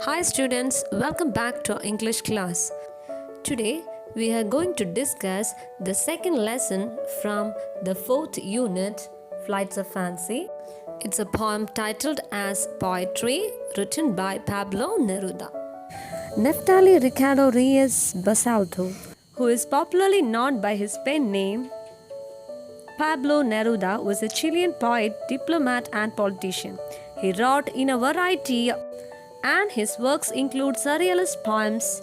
Hi students, welcome back to our English class. Today we are going to discuss the second lesson from the fourth unit, Flights of Fancy. It's a poem titled as Poetry, written by Pablo Neruda. Neftali Ricardo Reyes Basalto, who is popularly known by his pen name Pablo Neruda, was a Chilean poet, diplomat and politician. He wrote in a variety and his works include surrealist poems,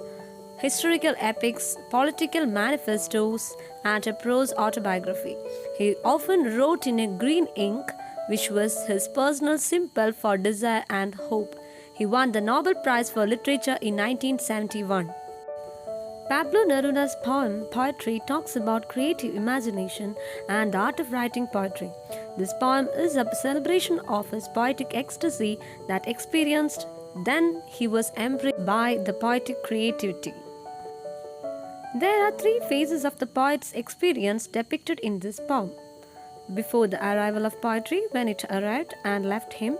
historical epics, political manifestos, and a prose autobiography. He often wrote in a green ink, which was his personal symbol for desire and hope. He won the Nobel Prize for Literature in 1971. Pablo Neruda's poem Poetry talks about creative imagination and the art of writing poetry. This poem is a celebration of his poetic ecstasy that experienced then he was embraced by the poetic creativity. There are three phases of the poet's experience depicted in this poem. Before the arrival of poetry, when it arrived and left him,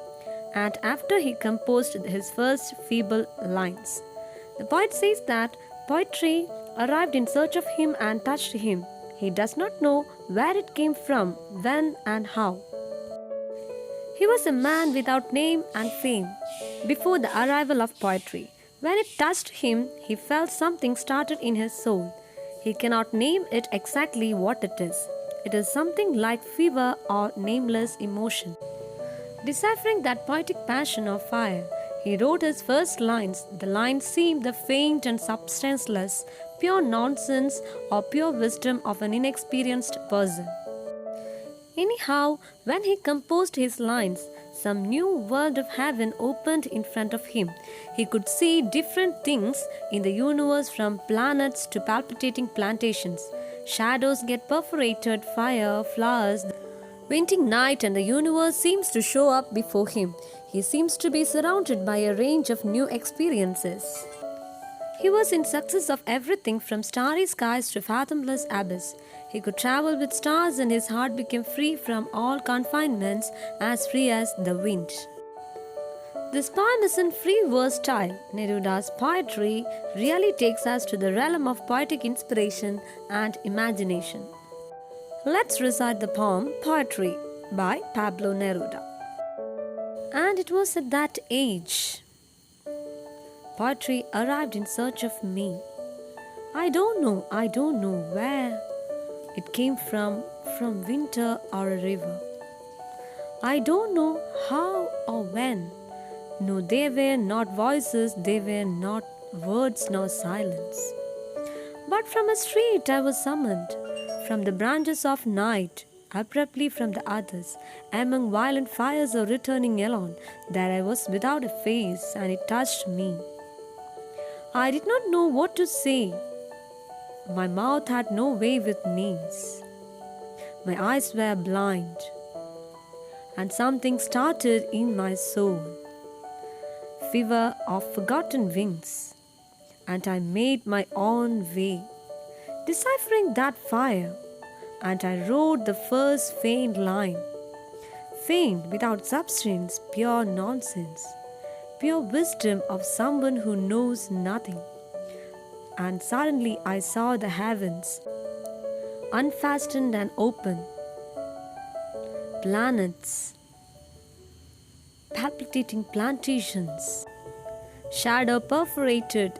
and after he composed his first feeble lines. The poet says that poetry arrived in search of him and touched him. He does not know where it came from, when and how. He was a man without name and fame before the arrival of poetry. When it touched him, he felt something started in his soul. He cannot name it exactly what it is. It is something like fever or nameless emotion. Deciphering that poetic passion or fire, he wrote his first lines. The lines seemed the faint and substanceless, pure nonsense or pure wisdom of an inexperienced person. Anyhow, when he composed his lines, some new world of heaven opened in front of him. He could see different things in the universe, from planets to palpitating plantations. Shadows get perforated, fire, flowers. Winting night and the universe seems to show up before him. He seems to be surrounded by a range of new experiences. He was in success of everything from starry skies to fathomless abyss. He could travel with stars and his heart became free from all confinements, as free as the wind. This poem is in free verse style. Neruda's poetry really takes us to the realm of poetic inspiration and imagination. Let's recite the poem Poetry by Pablo Neruda. And it was at that age poetry arrived in search of me. I don't know where it came from winter or a river. I don't know how or when. No, they were not voices, they were not words nor silence. But from a street I was summoned, from the branches of night, abruptly from the others, among violent fires or returning alone. There I was without a face, and it touched me. I did not know what to say. My mouth had no way with names. My eyes were blind, and something started in my soul. Fever of forgotten wings, and I made my own way, deciphering that fire, and I wrote the first faint line. Faint, without substance, pure nonsense. Pure wisdom of someone who knows nothing. And suddenly I saw the heavens, unfastened and open. Planets, palpitating plantations, shadow perforated,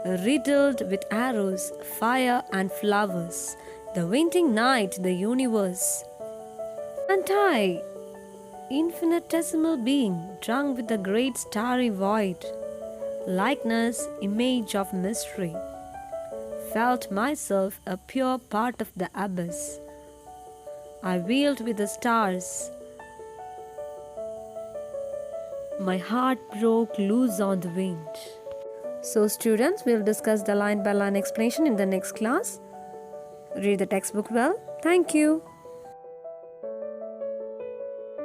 riddled with arrows, fire and flowers, the winting night, the universe. And I, infinitesimal being, drunk with the great starry void, likeness, image of mystery, felt myself a pure part of the abyss. I wheeled with the stars. My heart broke loose on the wind. So students, we'll discuss the line by line explanation in the next class. Read the textbook well. Thank you.